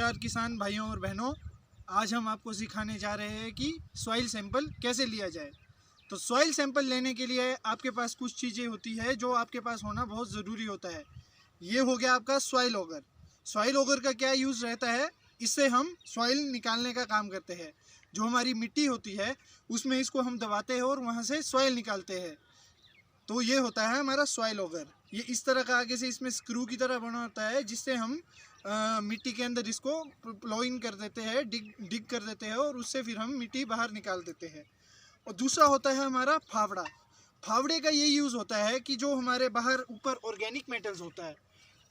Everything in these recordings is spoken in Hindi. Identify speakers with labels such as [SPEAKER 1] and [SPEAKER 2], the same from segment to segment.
[SPEAKER 1] नमस्कार किसान भाइयों और बहनों, आज हम आपको सिखाने जा रहे हैं कि सॉइल सैंपल कैसे लिया जाए। तो सॉइल सैंपल लेने के लिए आपके पास कुछ चीज़ें होती है जो आपके पास होना बहुत ज़रूरी होता है। ये हो गया आपका सॉइल ऑगर। सॉइल ऑगर का क्या यूज़ रहता है, इससे हम सॉइल निकालने का काम करते हैं। जो हमारी मिट्टी होती है उसमें इसको हम दबाते हैं और वहाँ से सॉइल निकालते हैं। तो ये होता है हमारा सॉइल ऑगर। ये इस तरह का आगे से इसमें स्क्रू की तरह बना होता है, जिससे हम मिट्टी के अंदर इसको प्लो इन कर देते हैं, डिग कर देते हैं और उससे फिर हम मिट्टी बाहर निकाल देते हैं। और दूसरा होता है हमारा फावड़ा। फावड़े का ये यूज़ होता है कि जो हमारे बाहर ऊपर ऑर्गेनिक मेटल्स होता है,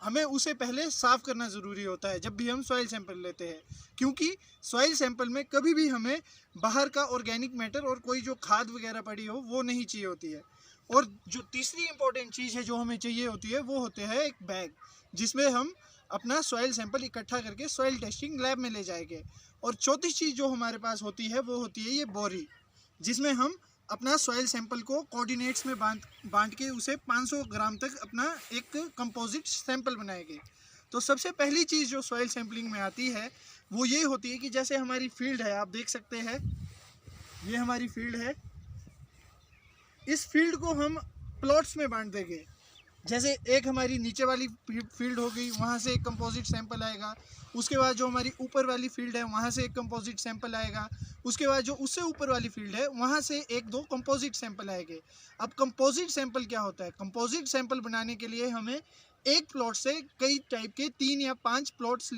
[SPEAKER 1] हमें उसे पहले साफ़ करना ज़रूरी होता है जब भी हम सॉइल सैंपल लेते हैं, क्योंकि सॉइल सैंपल में कभी भी हमें बाहर का ऑर्गेनिक मैटर और कोई जो खाद वगैरह पड़ी हो वो नहीं चाहिए होती है। और जो तीसरी इंपॉर्टेंट चीज़ है जो हमें चाहिए होती है वो होते हैं एक बैग, जिसमें हम अपना सॉइल सैंपल इकट्ठा करके सॉइल टेस्टिंग लैब में ले जाएंगे। और चौथी चीज़ जो हमारे पास होती है वो होती है ये बोरी, जिसमें हम अपना सॉइल सैंपल को कोऑर्डिनेट्स में बांट के उसे 500 ग्राम तक अपना एक कंपोजिट सैंपल बनाएंगे। तो सबसे पहली चीज़ जो सॉइल सैंपलिंग में आती है वो ये होती है कि जैसे हमारी फील्ड है, आप देख सकते हैं ये हमारी फील्ड है। इस फील्ड को हम प्लॉट्स में बांट देंगे। जैसे एक हमारी नीचे वाली फील्ड हो गई, वहाँ से एक कंपोजिट सैंपल आएगा। उसके बाद जो हमारी ऊपर वाली फील्ड है वहाँ से एक कंपोजिट सैंपल आएगा। उसके बाद जो उससे ऊपर वाली फील्ड है वहाँ से एक दो कंपोजिट सैंपल आएंगे। अब कंपोजिट सैंपल क्या होता है? कंपोजिट सैंपल बनाने के लिए हमें एक प्लॉट से कई टाइप के 3 या 5 प्लॉट्स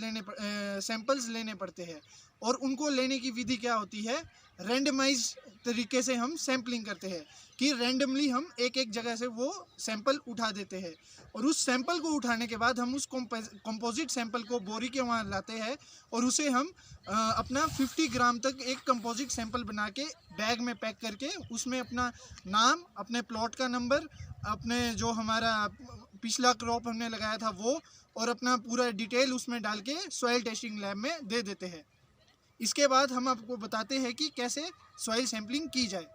[SPEAKER 1] सैंपल्स लेने पड़ते हैं। और उनको लेने की विधि क्या होती है? रैंडमाइज तरीके से हम सैंपलिंग करते हैं कि रैंडमली हम एक एक जगह से वो सैंपल उठा देते हैं। और उस सैंपल को उठाने के बाद हम उस कंपोजिट सैंपल को बोरी के वहाँ लाते हैं और उसे हम अपना 50 ग्राम तक एक कंपोजिट सैंपल बना के बैग में पैक करके उसमें अपना नाम, अपने प्लॉट का नंबर, अपने जो हमारा पिछला क्रॉप हमने लगाया था वो, और अपना पूरा डिटेल उसमें डाल के सॉइल टेस्टिंग लैब में दे देते हैं। इसके बाद हम आपको बताते हैं कि कैसे सॉइल सैंपलिंग की जाए।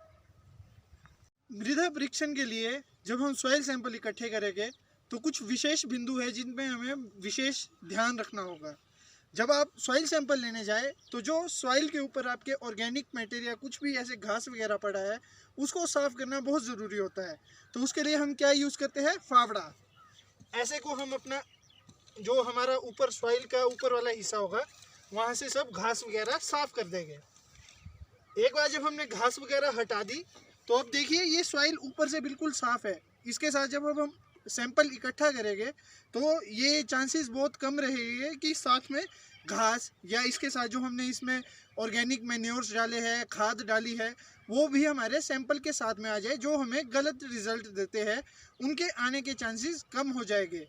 [SPEAKER 1] मृदा परीक्षण के लिए जब हम सॉइल सैंपल इकट्ठे करेंगे तो कुछ विशेष बिंदु है जिनमें हमें विशेष ध्यान रखना होगा। जब आप सॉइल सैंपल लेने जाए तो जो सॉइल के ऊपर आपके ऑर्गेनिक मैटर या कुछ भी ऐसे घास वगैरह पड़ा है उसको साफ़ करना बहुत ज़रूरी होता है। तो उसके लिए हम क्या यूज़ करते हैं? फावड़ा। ऐसे को हम अपना जो हमारा ऊपर सॉइल का ऊपर वाला हिस्सा होगा वहाँ से सब घास वगैरह साफ़ कर देंगे। एक बार जब हमने घास वगैरह हटा दी तो अब देखिए ये सॉइल ऊपर से बिल्कुल साफ़ है। इसके साथ जब अब हम सैंपल इकट्ठा करेंगे तो ये चांसेस बहुत कम रहेंगे कि साथ में घास या इसके साथ जो हमने इसमें ऑर्गेनिक मैन्योर्स डाले हैं, खाद डाली है, वो भी हमारे सैंपल के साथ में आ जाए, जो हमें गलत रिजल्ट देते हैं उनके आने के चांसेस कम हो जाएंगे।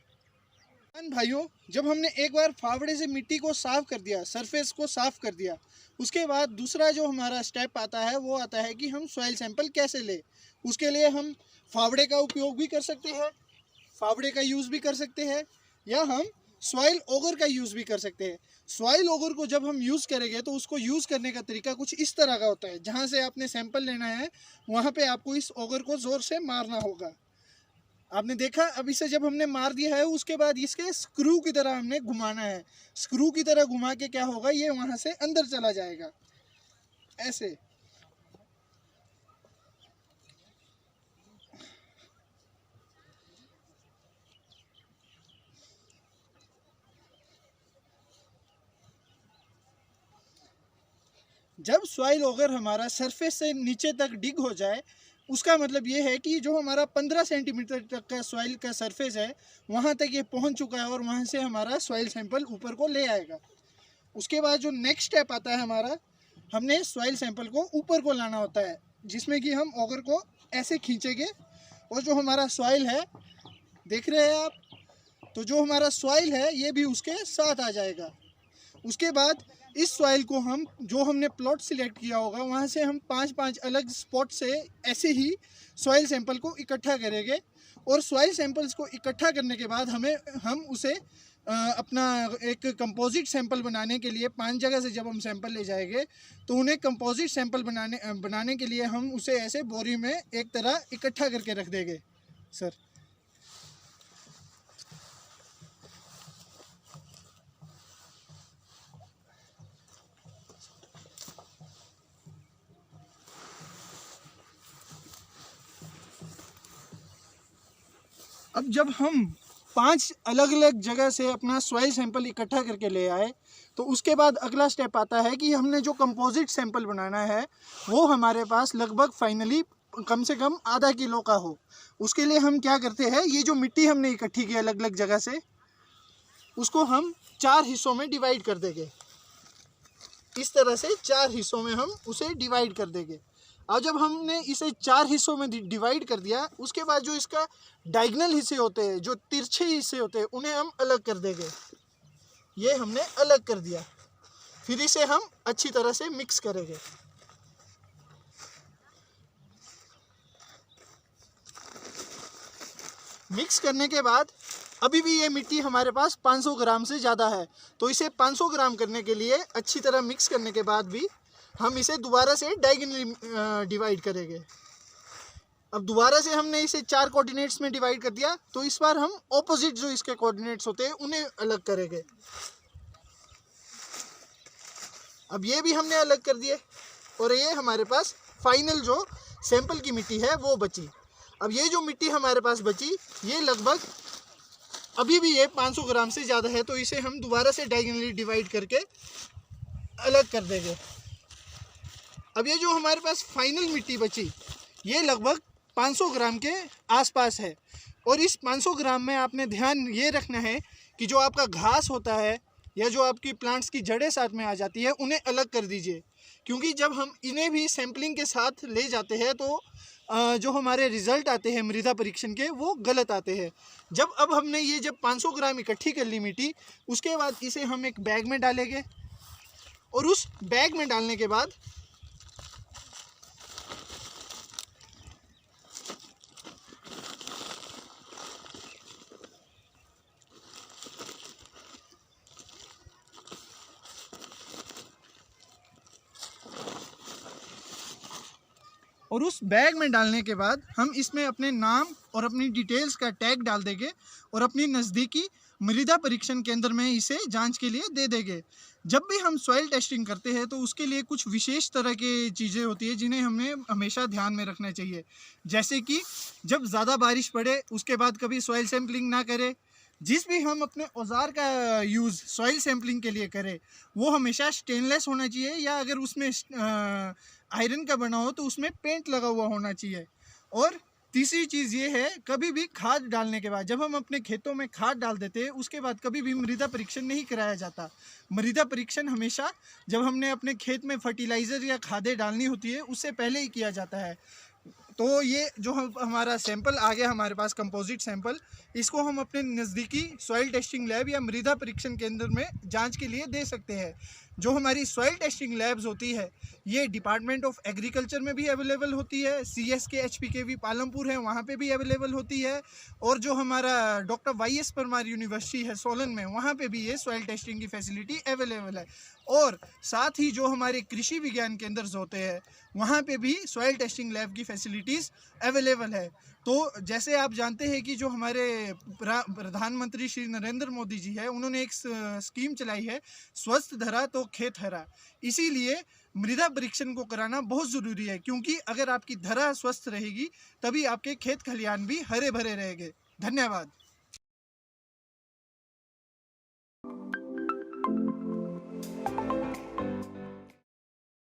[SPEAKER 1] भाइयों, जब हमने एक बार फावड़े से मिट्टी को साफ़ कर दिया, सरफेस को साफ़ कर दिया, उसके बाद दूसरा जो हमारा स्टेप आता है वो आता है कि हम सॉइल सैंपल कैसे लें। उसके लिए हम फावड़े का उपयोग भी कर सकते हैं, फावड़े का यूज़ भी कर सकते हैं, या हम सॉइल ऑगर का यूज़ भी कर सकते हैं। सॉइल ऑगर को जब हम यूज़ करेंगे तो उसको यूज़ करने का तरीका कुछ इस तरह का होता है। जहाँ से आपने सैंपल लेना है वहाँ पे आपको इस ऑगर को ज़ोर से मारना होगा। आपने देखा, अब इसे जब हमने मार दिया है उसके बाद इसके स्क्रू की तरह हमने घुमाना है। स्क्रू की तरह घुमा के क्या होगा, ये वहाँ से अंदर चला जाएगा ऐसे। जब सॉइल ऑगर हमारा सरफेस से नीचे तक डिग हो जाए उसका मतलब ये है कि जो हमारा 15 सेंटीमीटर तक का सॉइल का सरफेस है वहाँ तक ये पहुँच चुका है और वहाँ से हमारा सॉइल सैंपल ऊपर को ले आएगा। उसके बाद जो नेक्स्ट स्टेप आता है हमारा, हमने सॉइल सैंपल को ऊपर को लाना होता है, जिसमें कि हम ऑगर को ऐसे खींचेंगे और जो हमारा सॉइल है, देख रहे हैं आप, तो जो हमारा सॉइल है ये भी उसके साथ आ जाएगा। उसके बाद इस सॉइल को हम जो हमने प्लॉट सिलेक्ट किया होगा वहाँ से हम 5-5 अलग स्पॉट से ऐसे ही सॉइल सैंपल को इकट्ठा करेंगे। और सॉइल सैंपल्स को इकट्ठा करने के बाद हम उसे अपना एक कंपोजिट सैंपल बनाने के लिए 5 जगह से जब हम सैंपल ले जाएंगे तो उन्हें कंपोजिट सैंपल बनाने के लिए हम उसे ऐसे बोरी में एक तरह इकट्ठा करके रख देंगे। सर, अब जब हम 5 अलग अलग जगह से अपना सॉइल सैंपल इकट्ठा करके ले आए, तो उसके बाद अगला स्टेप आता है कि हमने जो कंपोजिट सैंपल बनाना है वो हमारे पास लगभग फाइनली कम से कम आधा किलो का हो। उसके लिए हम क्या करते हैं, ये जो मिट्टी हमने इकट्ठी की अलग अलग जगह से, उसको हम 4 हिस्सों में डिवाइड कर देंगे। इस तरह से 4 हिस्सों में हम उसे डिवाइड कर देंगे। अब जब हमने इसे 4 हिस्सों में डिवाइड कर दिया, उसके बाद जो इसका डायगोनल हिस्से होते हैं, जो तिरछे हिस्से होते हैं, उन्हें हम अलग कर देंगे। ये हमने अलग कर दिया। फिर इसे हम अच्छी तरह से मिक्स करेंगे। मिक्स करने के बाद अभी भी ये मिट्टी हमारे पास 500 ग्राम से ज़्यादा है, तो इसे 500 ग्राम करने के लिए अच्छी तरह मिक्स करने के बाद भी हम इसे दोबारा से डायगोनली डिवाइड करेंगे। अब दोबारा से हमने इसे 4 कोऑर्डिनेट्स में डिवाइड कर दिया, तो इस बार हम ऑपोजिट जो इसके कोऑर्डिनेट्स होते हैं उन्हें अलग करेंगे। अब ये भी हमने अलग कर दिए और ये हमारे पास फाइनल जो सैंपल की मिट्टी है वो बची। अब ये जो मिट्टी हमारे पास बची, ये लगभग अभी भी ये 500 ग्राम से ज़्यादा है, तो इसे हम दोबारा से डायगोनली डिवाइड करके अलग कर देंगे। अब ये जो हमारे पास फाइनल मिट्टी बची, ये लगभग 500 ग्राम के आसपास है। और इस 500 ग्राम में आपने ध्यान ये रखना है कि जो आपका घास होता है या जो आपकी प्लांट्स की जड़ें साथ में आ जाती है, उन्हें अलग कर दीजिए, क्योंकि जब हम इन्हें भी सैम्पलिंग के साथ ले जाते हैं तो जो हमारे रिज़ल्ट आते हैं मृदा परीक्षण के, वो गलत आते हैं। अब हमने ये जब 500 ग्राम इकट्ठी कर ली मिट्टी, उसके बाद इसे हम एक बैग में डालेंगे और उस बैग में डालने के बाद उस बैग में डालने के बाद हम इसमें अपने नाम और अपनी डिटेल्स का टैग डाल देंगे और अपनी नज़दीकी मृदा परीक्षण केंद्र में इसे जांच के लिए दे देंगे। जब भी हम सॉइल टेस्टिंग करते हैं तो उसके लिए कुछ विशेष तरह की चीज़ें होती है जिन्हें हमें हमेशा ध्यान में रखना चाहिए। जैसे कि जब ज़्यादा बारिश पड़े उसके बाद कभी सॉइल सैंपलिंग ना करें। जिस भी हम अपने औजार का यूज़ सॉइल सैंपलिंग के लिए करें वो हमेशा स्टेनलेस होना चाहिए, या अगर उसमें आयरन का बना हो तो उसमें पेंट लगा हुआ होना चाहिए। और तीसरी चीज़ ये है, कभी भी खाद डालने के बाद, जब हम अपने खेतों में खाद डाल देते हैं उसके बाद कभी भी मृदा परीक्षण नहीं कराया जाता। मृदा परीक्षण हमेशा जब हमने अपने खेत में फर्टिलाइज़र या खादें डालनी होती है उससे पहले ही किया जाता है। तो ये जो हमारा सैंपल आ गया हमारे पास कंपोजिट सैंपल, इसको हम अपने नज़दीकी सॉइल टेस्टिंग लैब या मृदा परीक्षण केंद्र में जांच के लिए दे सकते हैं। जो हमारी सॉइल टेस्टिंग लैब्स होती है ये डिपार्टमेंट ऑफ एग्रीकल्चर में भी अवेलेबल होती है, CSK HPKV पालमपुर है वहाँ पे भी अवेलेबल होती है, और जो हमारा डॉक्टर YS परमार यूनिवर्सिटी है सोलन में, वहाँ पे भी ये सॉइल टेस्टिंग की फैसिलिटी अवेलेबल है। और साथ ही जो हमारे कृषि विज्ञान केंद्र होते हैं वहाँ पे भी सॉइल टेस्टिंग लैब की फैसिलिटीज़ अवेलेबल है। तो जैसे आप जानते हैं कि जो हमारे प्रधानमंत्री श्री नरेंद्र मोदी जी है, उन्होंने एक स्कीम चलाई है स्वस्थ धरा तो खेत हरा। इसीलिए मृदा परीक्षण को कराना बहुत ज़रूरी है, क्योंकि अगर आपकी धरा स्वस्थ रहेगी तभी आपके खेत खलिहान भी हरे भरे रहेंगे। धन्यवाद।